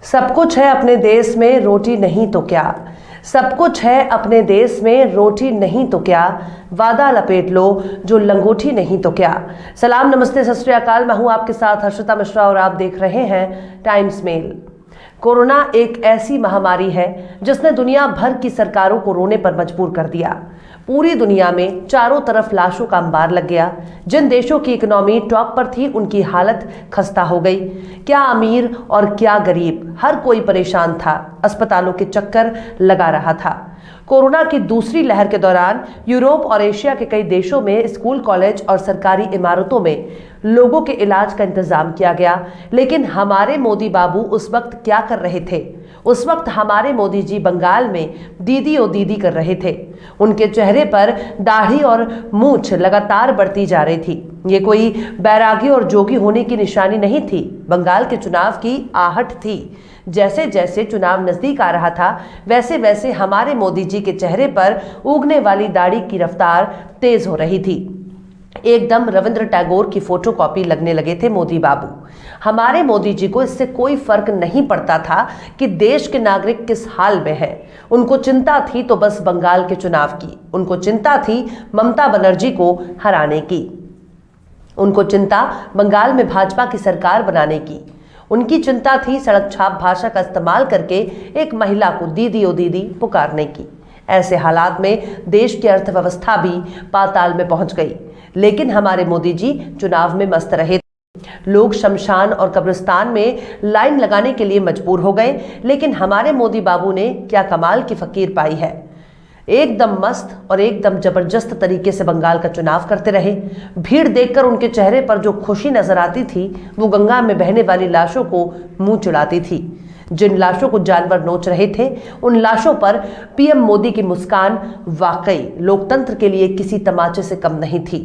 सब कुछ है अपने देश में, रोटी नहीं तो क्या। सब कुछ है अपने देश में, रोटी नहीं तो क्या। वादा लपेट लो जो लंगोटी नहीं तो क्या। सलाम, नमस्ते, सत श्री अकाल। मैं हूं आपके साथ हर्षिता मिश्रा और आप देख रहे हैं टाइम्स मेल। कोरोना एक ऐसी महामारी है जिसने दुनिया भर की सरकारों को रोने पर मजबूर कर दिया। पूरी दुनिया में चारों तरफ लाशों का अंबार लग गया। जिन देशों की इकोनॉमी टॉप पर थी उनकी हालत खस्ता हो गई। क्या अमीर और क्या गरीब, हर कोई परेशान था, अस्पतालों के चक्कर लगा रहा था। कोरोना की दूसरी लहर के दौरान यूरोप और एशिया के कई देशों में स्कूल, कॉलेज और सरकारी इमारतों में लोगों के इलाज का इंतजाम किया गया। लेकिन हमारे मोदी बाबू उस वक्त क्या कर रहे थे? उस वक्त हमारे मोदी जी बंगाल में दीदी ओ दीदी कर रहे थे। उनके चेहरे पर दाढ़ी और मूंछ लगातार बढ़ती जा रही थी। ये कोई बैरागी और जोगी होने की निशानी नहीं थी, बंगाल के चुनाव की आहट थी। जैसे जैसे चुनाव नजदीक आ रहा था वैसे वैसे हमारे मोदी जी के चेहरे पर उगने वाली दाढ़ी की रफ्तार तेज हो रही थी। एकदम रविंद्र टैगोर की फोटोकॉपी लगने लगे थे मोदी बाबू। हमारे मोदी जी को इससे कोई फर्क नहीं पड़ता था कि देश के नागरिक किस हाल में हैं। उनको चिंता थी तो बस बंगाल के चुनाव की। उनको चिंता थी ममता बनर्जी को हराने की। उनको चिंता बंगाल में भाजपा की सरकार बनाने की। उनकी चिंता थी सड़क छाप भाषा का इस्तेमाल करके एक महिला को दीदी ओ दीदी पुकारने की। ऐसे हालात में देश की अर्थव्यवस्था भी पाताल में पहुंच गई। लेकिन हमारे मोदी जी चुनाव में मस्त रहे। लोग शमशान और कब्रिस्तान में लाइन लगाने के लिए मजबूर हो गए। लेकिन हमारे मोदी बाबू ने क्या कमाल की फकीर पाई है। एकदम मस्त और एकदम जबरदस्त तरीके से बंगाल का चुनाव करते रहे। भीड़ देखकर उनके चेहरे पर जो खुशी नजर आती थी वो गंगा में बहने वाली लाशों को मुंह चिढ़ाती थी। जिन लाशों को जानवर नोच रहे थे उन लाशों पर पीएम मोदी की मुस्कान वाकई लोकतंत्र के लिए किसी तमाचे से कम नहीं थी।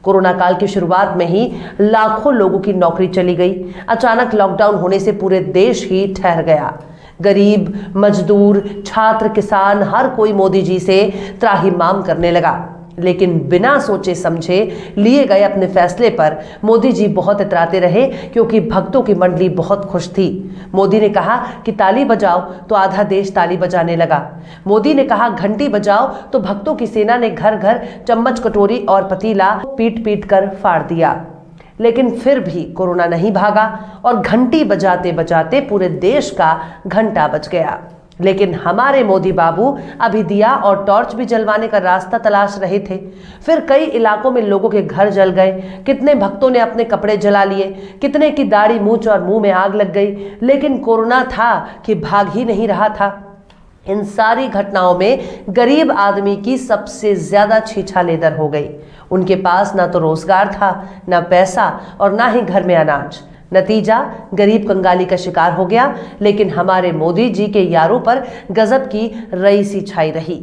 कोरोना काल की शुरुआत में ही लाखों लोगों की नौकरी चली गई। अचानक लॉकडाउन होने से पूरे देश ही ठहर गया। गरीब, मजदूर, छात्र, किसान, हर कोई मोदी जी से त्राहिमाम करने लगा। लेकिन बिना सोचे समझे लिए गए अपने फैसले पर मोदी जी बहुत इतराते रहे क्योंकि भक्तों की मंडली बहुत खुश थी। मोदी ने कहा कि ताली बजाओ तो आधा देश ताली बजाने लगा। मोदी ने कहा घंटी बजाओ तो भक्तों की सेना ने घर घर चम्मच, कटोरी और पतीला पीट पीट कर फाड़ दिया। लेकिन फिर भी कोरोना नहीं भागा और घंटी बजाते बजाते पूरे देश का घंटा बज गया। लेकिन हमारे मोदी बाबू अभी दिया और टॉर्च भी जलवाने का रास्ता तलाश रहे थे। फिर कई इलाकों में लोगों के घर जल गए। कितने भक्तों ने अपने कपड़े जला लिए, कितने की दाढ़ी, मूंछ और मुंह में आग लग गई। लेकिन कोरोना था कि भाग ही नहीं रहा था। इन सारी घटनाओं में गरीब आदमी की सबसे ज्यादा छीछालेदर हो गई। उनके पास ना तो रोजगार था, ना पैसा और ना ही घर में अनाज। नतीजा गरीब कंगाली का शिकार हो गया। लेकिन हमारे मोदी जी के यारों पर गजब की रईसी छाई रही।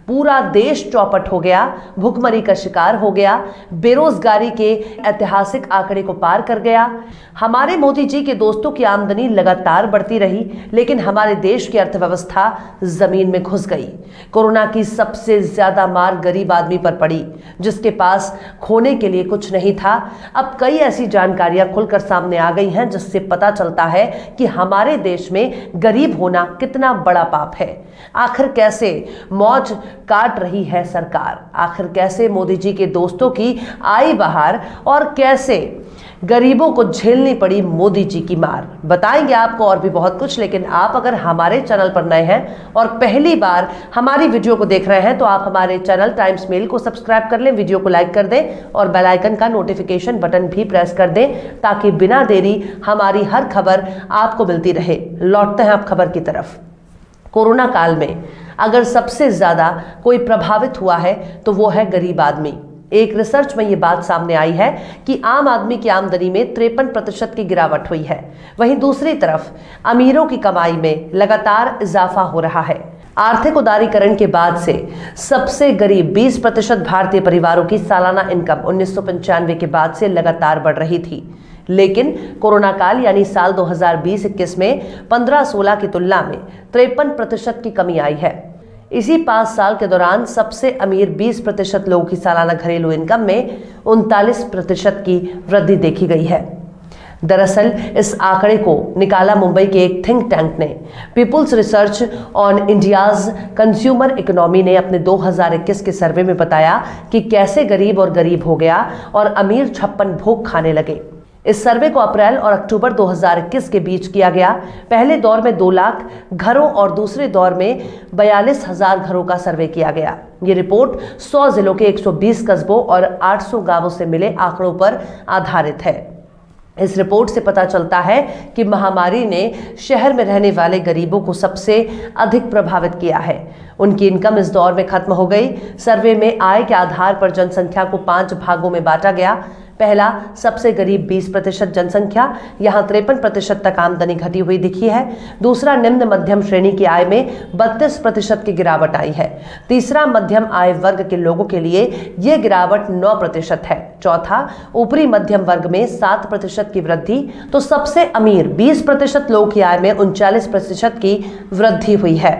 पूरा देश चौपट हो गया, भुखमरी का शिकार हो गया, बेरोजगारी के ऐतिहासिक आंकड़े को पार कर गया। हमारे मोदी जी के दोस्तों की आमदनी लगातार बढ़ती रही लेकिन हमारे देश की अर्थव्यवस्था जमीन में घुस गई। कोरोना की सबसे ज्यादा मार गरीब आदमी पर पड़ी जिसके पास खोने के लिए कुछ नहीं था। अब कई ऐसी जानकारियां खुलकर सामने आ गई हैं जिससे पता चलता है कि हमारे देश में गरीब होना कितना बड़ा पाप है। आखिर कैसे मौज काट रही है सरकार, आखिर कैसे मोदी जी के दोस्तों की आई बहार और कैसे गरीबों को झेलनी पड़ी मोदी जी की मार। बताएंगे आपको और भी बहुत कुछ। लेकिन आप अगर हमारे चैनल पर नए हैं और पहली बार हमारी वीडियो को देख रहे हैं तो आप हमारे चैनल टाइम्स मेल को सब्सक्राइब कर लें, वीडियो को लाइक कर दें और बेल आइकन का नोटिफिकेशन बटन भी प्रेस कर दें ताकि बिना देरी हमारी हर खबर आपको मिलती रहे। लौटते हैं आप खबर की तरफ। कोरोना काल में अगर सबसे ज्यादा कोई प्रभावित हुआ है तो वो है गरीब आदमी। एक रिसर्च में ये बात सामने आई है कि आम आदमी की आमदनी में 53% की गिरावट हुई है। वहीं दूसरी तरफ अमीरों की कमाई में लगातार इजाफा हो रहा है। आर्थिक उदारीकरण के बाद से सबसे गरीब 20% भारतीय परिवारों की सालाना इनकम 1995 के बाद से लगातार बढ़ रही थी। लेकिन कोरोना काल यानी साल 2020-21 में 15-16 की तुलना में 53% की कमी आई है। इसी 5 साल के दौरान सबसे अमीर 20% लोगों की सालाना घरेलू इनकम में 39% की वृद्धि देखी गई है। दरअसल इस आंकड़े को निकाला मुंबई के एक थिंक टैंक ने। People's Research on India's Consumer Economy ने अपने 2021 के सर्वे में बताया कि कैसे गरीब और गरीब हो गया और अमीर छप्पन भोग खाने लगे। इस सर्वे को अप्रैल और अक्टूबर 2021 के बीच किया गया। पहले दौर में 2 लाख घरों और दूसरे दौर में 42,000 घरों का सर्वे किया गया। ये रिपोर्ट 100 जिलों के 120 कस्बों और 800 गांवों से मिले आंकड़ों पर आधारित है। इस रिपोर्ट से पता चलता है कि महामारी ने शहर में रहने वाले गरीबों को सबसे अधिक प्रभावित किया है। उनकी इनकम इस दौर में खत्म हो गई। सर्वे में आय के आधार पर जनसंख्या को 5 भागों में बांटा गया। पहला, सबसे गरीब 20% जनसंख्या, यहां 53% तक आमदनी घटी हुई दिखी है। दूसरा, निम्न मध्यम श्रेणी की आय में 32% की गिरावट आई है। तीसरा, मध्यम आय वर्ग के लोगों के लिए यह गिरावट 9% है। चौथा, ऊपरी मध्यम वर्ग में 7% की वृद्धि। तो सबसे अमीर 20% लोगों की आय में 39% की वृद्धि हुई है।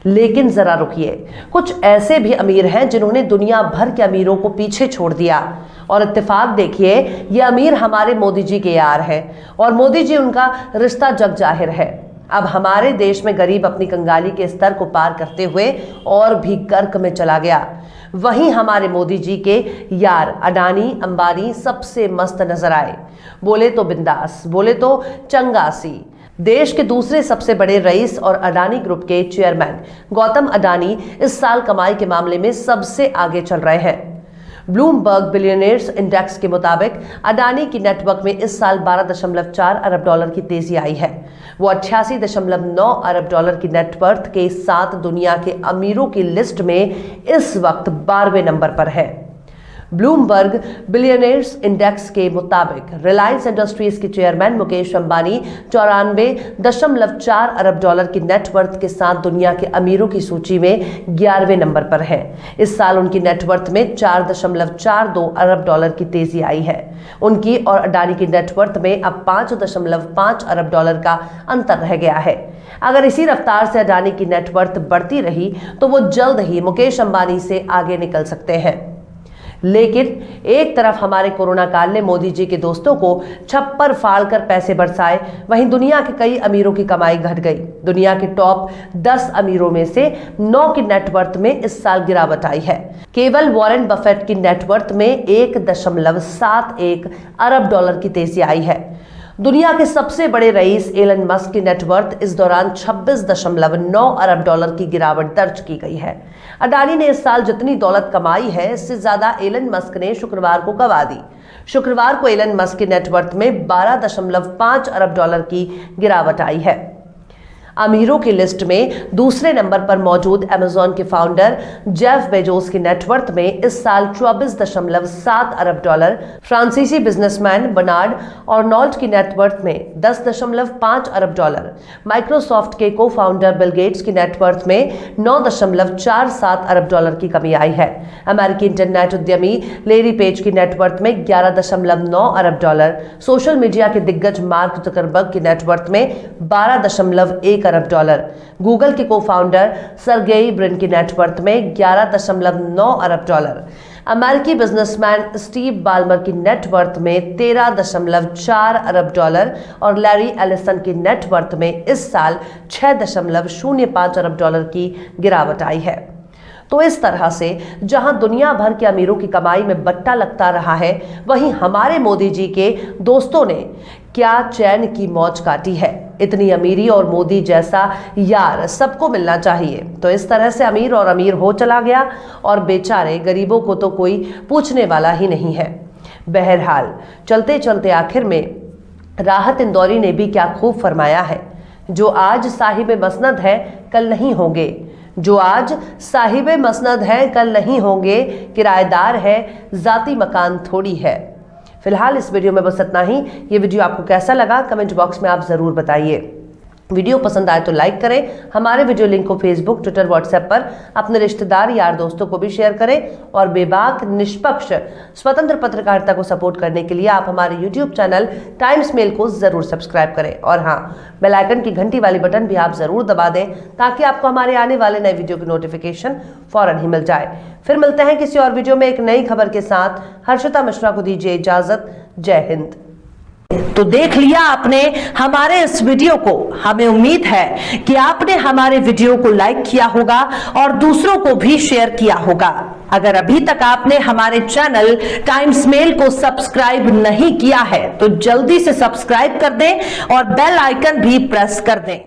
लेकिन जरा रुकिए, कुछ ऐसे भी अमीर हैं जिन्होंने दुनिया भर के अमीरों को पीछे छोड़ दिया। और इत्तेफाक देखिए, ये अमीर हमारे मोदी जी के यार हैं और मोदी जी उनका रिश्ता जग जाहिर है। अब हमारे देश में गरीब अपनी कंगाली के स्तर को पार करते हुए और भी गर्क में चला गया। वहीं हमारे मोदी जी के यार अडानी अंबानी सबसे मस्त नजर आए। बोले तो बिंदास, बोले तो चंगासी। देश के दूसरे सबसे बड़े रईस और अडानी ग्रुप के चेयरमैन गौतम अडानी इस साल कमाई के मामले में सबसे आगे चल रहे हैं। ब्लूमबर्ग बिलियनियर्स इंडेक्स के मुताबिक अडानी की नेटवर्क में इस साल 12.4 अरब डॉलर की तेजी आई है। वो 88.9 अरब डॉलर की नेटवर्थ के साथ दुनिया के अमीरों की लिस्ट में इस वक्त 12वें नंबर पर है। ब्लूमबर्ग बिलियनियर्स इंडेक्स के मुताबिक रिलायंस इंडस्ट्रीज के चेयरमैन मुकेश अंबानी 94.4 अरब डॉलर की नेटवर्थ के साथ दुनिया के अमीरों की सूची में 11वें नंबर पर है। इस साल उनकी नेटवर्थ में 4.42 अरब डॉलर की तेजी आई है। उनकी और अडानी की नेटवर्थ में अब 5.5 अरब डॉलर का अंतर रह गया है। अगर इसी रफ्तार से अडानी की नेटवर्थ बढ़ती रही तो वो जल्द ही मुकेश अंबानी से आगे निकल सकते हैं। लेकिन एक तरफ हमारे कोरोना काल ने मोदी जी के दोस्तों को छप्पर फाड़कर पैसे बरसाए, वहीं दुनिया के कई अमीरों की कमाई घट गई। दुनिया के टॉप 10 अमीरों में से 9 की नेटवर्थ में इस साल गिरावट आई है। केवल वॉरेन बफेट की नेटवर्थ में 1.71 अरब डॉलर की तेजी आई है। दुनिया के सबसे बड़े रईस एलन मस्क की नेटवर्थ इस दौरान 26.9 अरब डॉलर की गिरावट दर्ज की गई है। अडानी ने इस साल जितनी दौलत कमाई है, इससे ज्यादा एलन मस्क ने शुक्रवार को गंवा दी। शुक्रवार को एलन मस्क की नेटवर्थ में 12.5 अरब डॉलर की गिरावट आई है। अमीरों की लिस्ट में दूसरे नंबर पर मौजूद अमेज़न के फाउंडर जेफ बेजोस की नेटवर्थ में इस साल 24.7 अरब डॉलर, फ्रांसीसी बिजनेसमैन बर्नार्ड आर्नोल्ट की नेटवर्थ में 10.5 अरब डॉलर, माइक्रोसॉफ्ट के को फाउंडर बिल गेट्स की नेटवर्थ में 9.47 अरब डॉलर की कमी आई है। अमेरिकी इंटरनेट उद्यमी लेरी पेज की नेटवर्थ में 11.9 अरब डॉलर, सोशल मीडिया के दिग्गज मार्क जुकरबर्ग की नेटवर्थ में 12.1 अरब डॉलर, गूगल के को फाउंडर सर्गेई ब्रिन की नेटवर्थ में 11.9 अरब डॉलर, अमेरिकी बिजनेसमैन स्टीव बाल्मर की नेटवर्थ में 13.4 अरब डॉलर और लैरी एलिसन की नेटवर्थ में इस साल 6.05 अरब डॉलर की गिरावट आई है। तो इस तरह से जहां दुनिया भर के अमीरों की कमाई में बट्टा लगता रहा है, वहीं हमारे मोदी जी के दोस्तों ने क्या चैन की मौज काटी है। इतनी अमीरी और मोदी जैसा यार सबको मिलना चाहिए। तो इस तरह से अमीर और अमीर हो चला गया और बेचारे गरीबों को तो कोई पूछने वाला ही नहीं है। बहरहाल चलते चलते आखिर में राहत इंदौरी ने भी क्या खूब फरमाया है, जो आज साहिब मसनद है कल नहीं होंगे, जो आज साहिब मसनद है कल नहीं होंगे, किराएदार है जाती मकान थोड़ी है। फिलहाल इस वीडियो में बस इतना ही। ये वीडियो आपको कैसा लगा कमेंट बॉक्स में आप जरूर बताइए। वीडियो पसंद आए तो लाइक करें। हमारे वीडियो लिंक को फेसबुक, ट्विटर, व्हाट्सएप पर अपने रिश्तेदार यार दोस्तों को भी शेयर करें और बेबाक, निष्पक्ष, स्वतंत्र पत्रकारिता को सपोर्ट करने के लिए आप हमारे यूट्यूब चैनल टाइम्स मेल को जरूर सब्सक्राइब करें। और हाँ, बेल आइकन की घंटी वाली बटन भी आप जरूर दबा दें ताकि आपको हमारे आने वाले नए वीडियो की नोटिफिकेशन फौरन ही मिल जाए। फिर मिलते हैं किसी और वीडियो में एक नई खबर के साथ। हर्षिता मिश्रा को दीजिए इजाजत। जय हिंद। तो देख लिया आपने हमारे इस वीडियो को। हमें उम्मीद है कि आपने हमारे वीडियो को लाइक किया होगा और दूसरों को भी शेयर किया होगा। अगर अभी तक आपने हमारे चैनल टाइम्स मेल को सब्सक्राइब नहीं किया है तो जल्दी से सब्सक्राइब कर दें और बेल आइकन भी प्रेस कर दें।